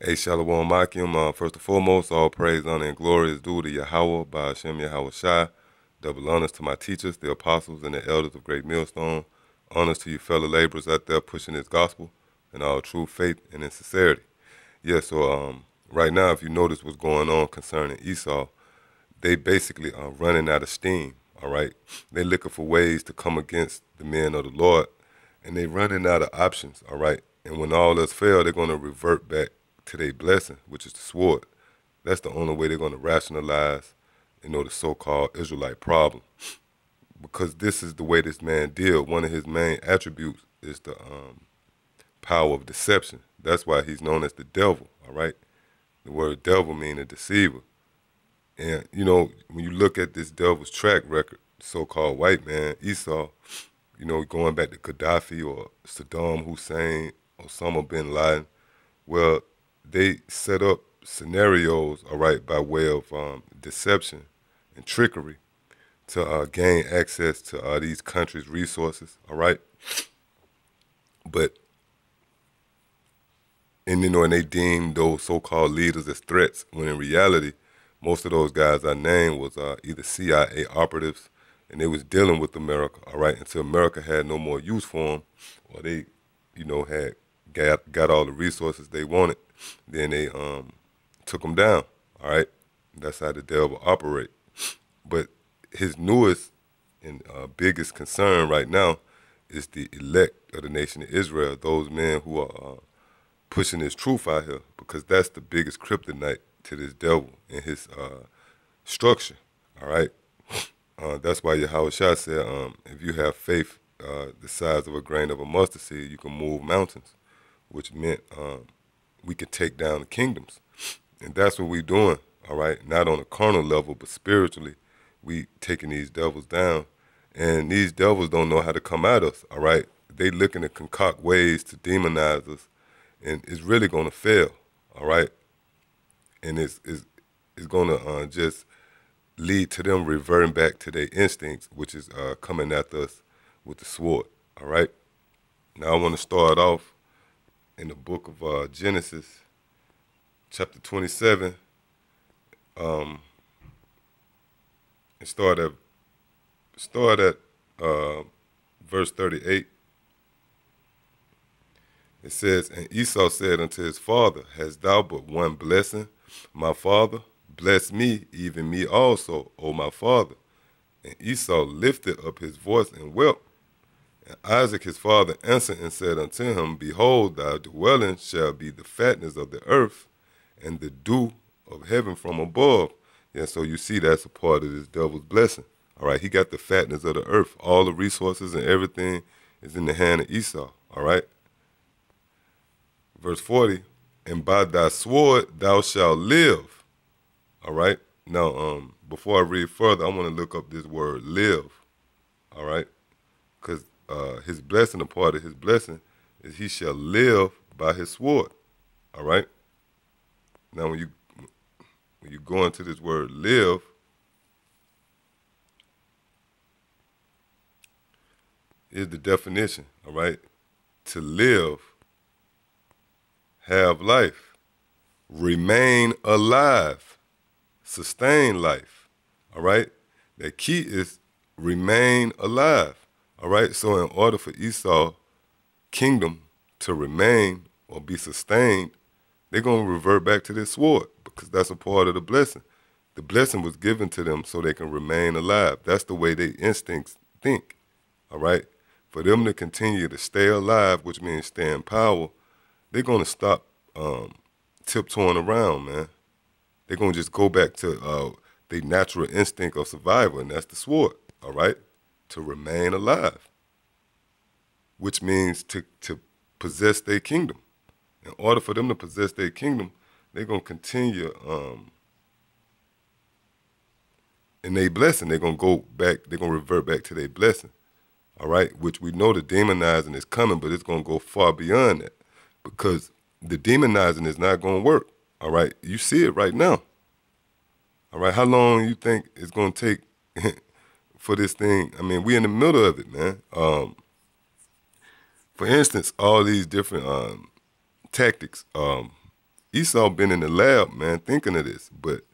Hey, Shalom Akim. First and foremost, all praise, honor, and glory is due to Yahweh, by Hashem Yahweh Shai. Double honors to my teachers, the apostles, and the elders of Great Millstone. Honors to you fellow laborers out there pushing this gospel in all true faith and in sincerity. Yeah, so right now, if you notice what's going on concerning Esau, they basically are running out of steam, all right? They're looking for ways to come against the men of the Lord, and they're running out of options, all right? And when all else fail, they're going to revert back to their blessing, which is the sword. That's the only way they're going to rationalize, the so-called Israelite problem. Because this is the way this man deal. One of his main attributes is the power of deception. That's why he's known as the devil, all right? The word devil means a deceiver. And, when you look at this devil's track record, so-called white man, Esau, going back to Gaddafi or Saddam Hussein, Osama bin Laden, well, they set up scenarios, all right, by way of deception and trickery to gain access to these countries' resources, all right? But, and they deemed those so-called leaders as threats, when in reality, most of those guys I named was either CIA operatives, and they was dealing with America, all right, until America had no more use for them, or they, had got all the resources they wanted. Then they took them down, all right? That's how the devil operate. But his newest and biggest concern right now is the elect of the nation of Israel, those men who are pushing this truth out here, because that's the biggest kryptonite to this devil and his structure, all right? That's why Yahweh Shah said, if you have faith the size of a grain of a mustard seed, you can move mountains, which meant we could take down the kingdoms. And that's what we're doing, all right? Not on a carnal level, but spiritually, we taking these devils down. And these devils don't know how to come at us, all right? They looking to concoct ways to demonize us, and it's really going to fail, all right? And it's going to just lead to them reverting back to their instincts, which is coming after us with the sword, all right? Now I want to start off in the book of Genesis, chapter 27, and start at verse 38. It says, "And Esau said unto his father, Hast thou but one blessing, my father? Bless me, even me also, O my father. And Esau lifted up his voice and wept. And Isaac his father answered and said unto him, Behold, thy dwelling shall be the fatness of the earth, and the dew of heaven from above." Yeah, so you see that's a part of this devil's blessing. All right, he got the fatness of the earth. All the resources and everything is in the hand of Esau, all right? Verse 40, "And by thy sword thou shalt live." All right? Now, before I read further, I want to look up this word live, all right? Because his blessing, a part of his blessing, is he shall live by his sword, all right? Now, when you go into this word live, here's the definition, all right? To live, have life, remain alive, sustain life, all right? The key is remain alive, all right? So in order for Esau's kingdom to remain or be sustained, they're going to revert back to this sword, because that's a part of the blessing. The blessing was given to them so they can remain alive. That's the way their instincts think, all right? For them to continue to stay alive, which means stay in power, they're going to stop tiptoeing around, man. They're going to just go back to their natural instinct of survival, and that's the sword, all right? To remain alive, which means to possess their kingdom. In order for them to possess their kingdom, they're going to continue in their blessing. They're going to go back, they're going to revert back to their blessing, all right? Which we know the demonizing is coming, but it's going to go far beyond that, because the demonizing is not going to work, all right? You see it right now, all right? How long you think it's going to take for this thing? I mean, we in the middle of it, man. For instance, all these different tactics, Esau been in the lab, man, thinking of this, but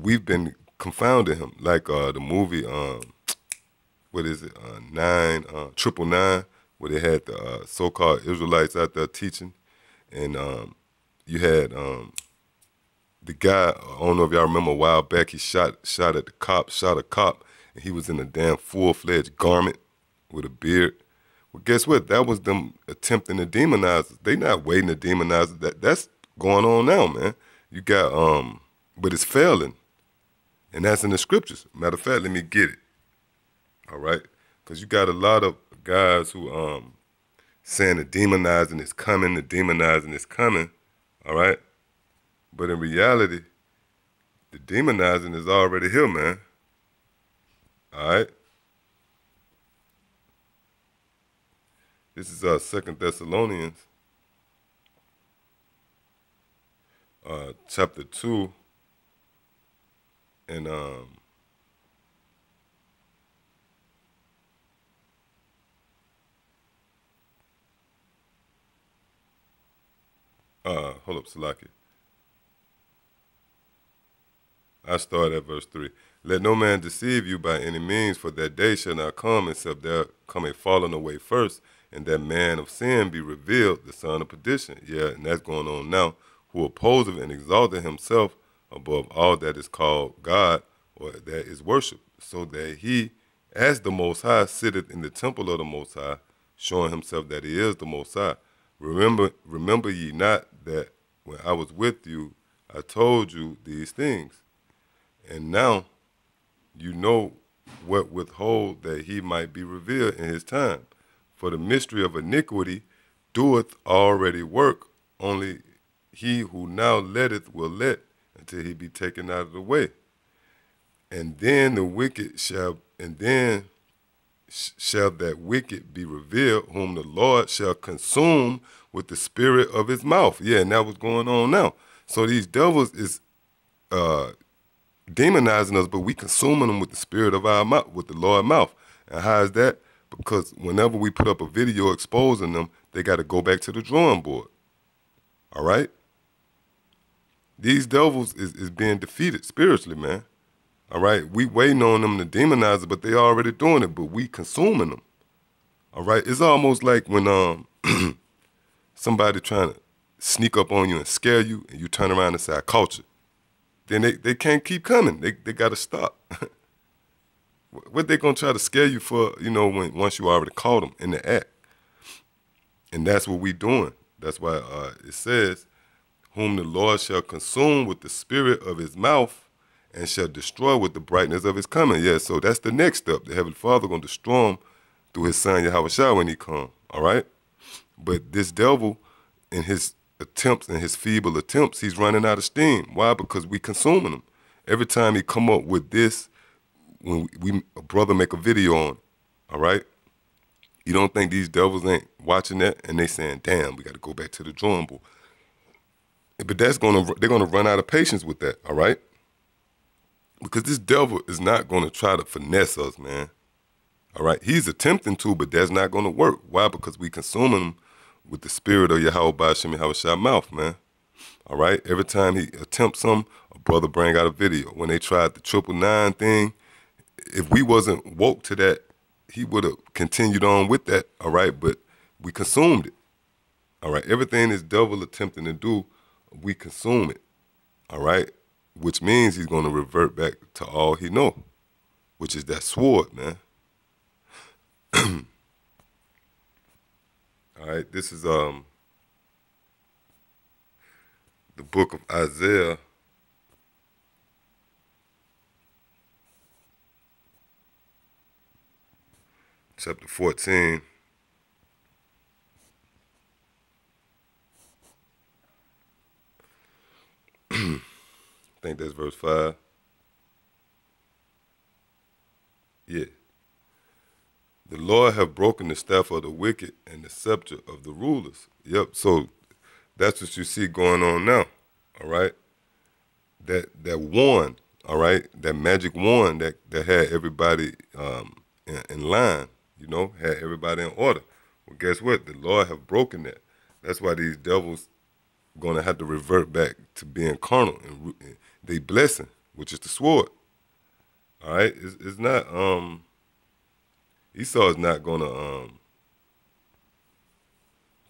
we've been confounding him. Like the movie, what is it, Triple Nine, where they had the so-called Israelites out there teaching, and you had the guy, I don't know if y'all remember a while back, he shot at the cop, shot a cop, and he was in a damn full-fledged garment with a beard. Well, guess what? That was them attempting to demonize us. They not waiting to demonize us. That's going on now, man. You got, but it's failing. And that's in the scriptures. Matter of fact, let me get it. All right? Because you got a lot of guys who saying the demonizing is coming, the demonizing is coming. All right? But in reality, the demonizing is already here, man. All right? This is 2 Thessalonians, chapter 2, and hold up, Salaki. I start at verse 3. Let no man deceive you by any means, for that day shall not come, except there come a falling away first, and that man of sin be revealed, the son of perdition. Yeah, and that's going on now, who opposeth and exalteth himself above all that is called God, or that is worship, so that he, as the Most High, sitteth in the temple of the Most High, showing himself that he is the Most High. Remember ye not that when I was with you, I told you these things. And now you know what withhold that he might be revealed in his time. For the mystery of iniquity doeth already work, only he who now letteth will let until he be taken out of the way. And then shall that wicked be revealed, whom the Lord shall consume with the spirit of his mouth. Yeah, and that was going on now. So these devils is demonizing us, but we consuming them with the spirit of our mouth, with the Lord's mouth. And how is that? Because whenever we put up a video exposing them, they got to go back to the drawing board. All right? These devils is being defeated spiritually, man. All right? We waiting on them to demonize us, but they already doing it, but we consuming them. All right? It's almost like when somebody trying to sneak up on you and scare you, and you turn around and say, I caught you. Then they can't keep coming. They got to stop. What they going to try to scare you for, once you already caught them in the act? And that's what we doing. That's why it says, whom the Lord shall consume with the spirit of his mouth and shall destroy with the brightness of his coming. Yeah, so that's the next step. The Heavenly Father going to destroy him through his son Yahushua when he come. All right? But this devil, in his attempts and his feeble attempts, he's running out of steam. Why? Because we consuming him. Every time he come up with this, when a brother make a video on it, all right? You don't think these devils ain't watching that and they saying, damn, we got to go back to the drawing board. But they're gonna run out of patience with that, all right? Because this devil is not gonna try to finesse us, man. All right? He's attempting to, but that's not gonna work. Why? Because we consuming him with the spirit of Yahweh Ba'Shem Yahushua mouth, man. All right? Every time he attempts something, a brother bring out a video. When they tried the 999 thing, if we wasn't woke to that, he would have continued on with that, all right? But we consumed it, all right? Everything this devil attempting to do, we consume it, all right? Which means he's going to revert back to all he know, which is that sword, man. All right, this is the book of Isaiah, chapter 14. I think that's verse 5. Yeah. The Lord have broken the staff of the wicked and the scepter of the rulers. Yep, so that's what you see going on now, all right? That wand, all right, that magic wand that had everybody in line, had everybody in order. Well, guess what? The Lord have broken that. That's why these devils gonna have to revert back to being carnal and they blessing, which is the sword. All right, it's not Esau is not gonna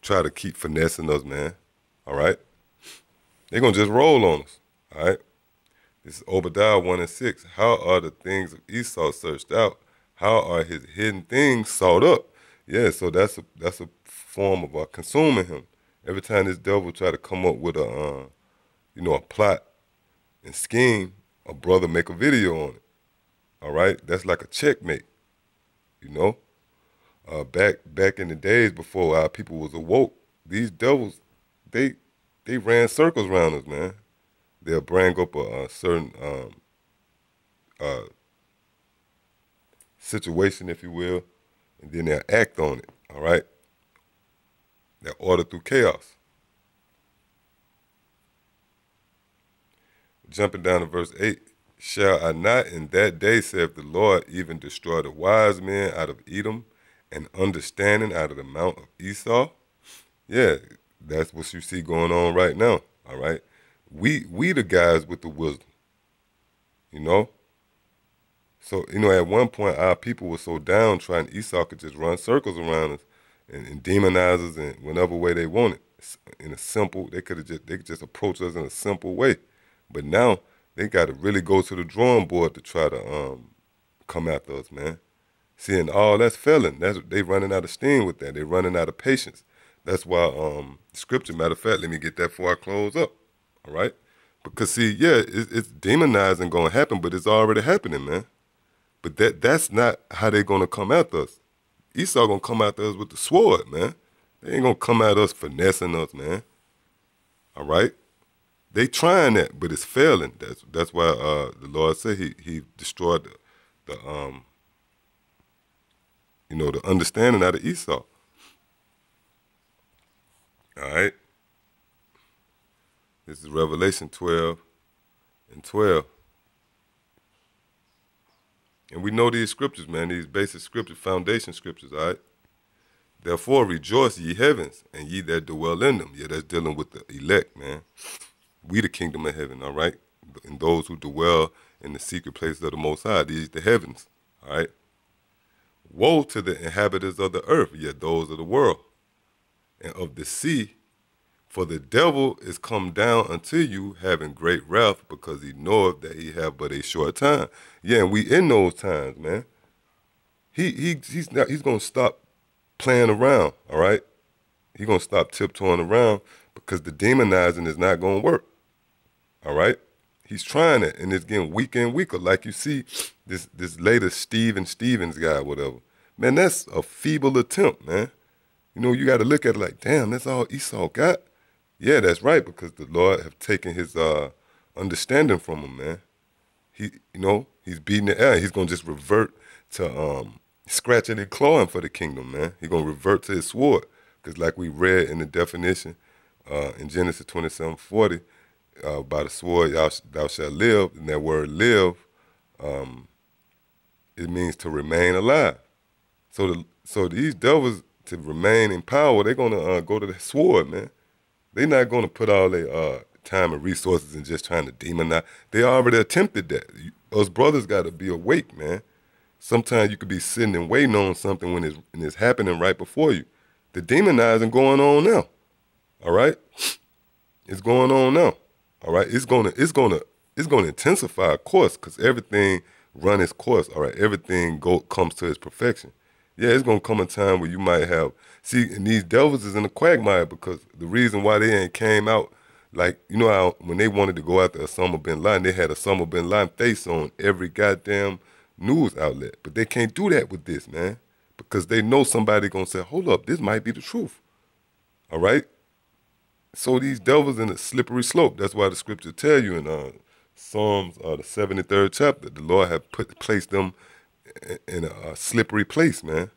try to keep finessing us, man. All right, they're gonna just roll on us. All right, this is Obadiah 1:6. How are the things of Esau searched out? How are his hidden things sought up? Yeah, so that's a form of consuming him. Every time this devil try to come up with a plot and scheme, a brother make a video on it. All right, that's like a checkmate. You know, back in the days before our people was awoke, these devils, they ran circles around us, man. They'll bring up a certain uh, situation, if you will, and then they'll act on it. All right, they'll order through chaos. Jumping down to verse 8, shall I not in that day, saith the Lord, even destroy the wise men out of Edom and understanding out of the mount of Esau? Yeah, that's what you see going on right now, all right? We the guys with the wisdom, you know? So, at one point, our people were so downtrodden, Esau could just run circles around us and demonize us in whatever way they wanted. In a simple, they could just approach us in a simple way. But now they got to really go to the drawing board to try to come after us, man. Seeing all that's failing, they running out of steam with that. They running out of patience. That's why scripture, matter of fact, let me get that before I close up, all right? Because see, yeah, it's demonizing going to happen, but it's already happening, man. But that's not how they're going to come after us. Esau going to come after us with the sword, man. They ain't going to come at us finessing us, man. All right? They trying that, but it's failing. That's why the Lord said he destroyed the understanding out of Esau. All right? This is Revelation 12:12. And we know these scriptures, man, these basic scriptures, foundation scriptures, all right? Therefore rejoice, ye heavens, and ye that dwell in them. Yeah, that's dealing with the elect, man. We the kingdom of heaven, all right? And those who dwell in the secret places of the Most High, these the heavens, all right? Woe to the inhabitants of the earth, yet those of the world, and of the sea, for the devil is come down unto you, having great wrath, because he knoweth that he have but a short time. Yeah, and we in those times, man. He's gonna stop playing around, all right? He's gonna stop tiptoeing around because the demonizing is not gonna work. All right? He's trying it, and it's getting weaker and weaker. Like you see this latest Stevens guy, whatever. Man, that's a feeble attempt, man. You got to look at it like, damn, that's all Esau got? Yeah, that's right, because the Lord have taken his understanding from him, man. He's beating the air. He's going to just revert to scratching and clawing for the kingdom, man. He's going to revert to his sword, because like we read in the definition in Genesis 27:40, by the sword thou shalt live, and that word live, it means to remain alive. So these devils, to remain in power, they're gonna go to the sword, man. They're not gonna put all their time and resources in just trying to demonize. They already attempted that. Us brothers gotta be awake, man. Sometimes you could be sitting and waiting on something when it's happening right before you. The demonizing going on now. All right? It's going on now. All right? It's gonna intensify, of course, because everything run its course. All right, everything comes to its perfection. Yeah, it's gonna come a time where you might have and these devils is in a quagmire, because the reason why they ain't came out, like, how when they wanted to go after Osama bin Laden, they had Osama bin Laden face on every goddamn news outlet. But they can't do that with this, man, because they know somebody gonna say, hold up, this might be the truth. All right? So these devils in a slippery slope. That's why the scripture tell you in Psalms, the 73rd chapter, the Lord have placed them in a slippery place, man.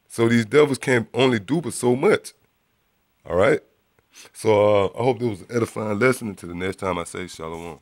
So these devils can't only do but so much. All right? So I hope it was an edifying lesson. Until the next time I say shalom.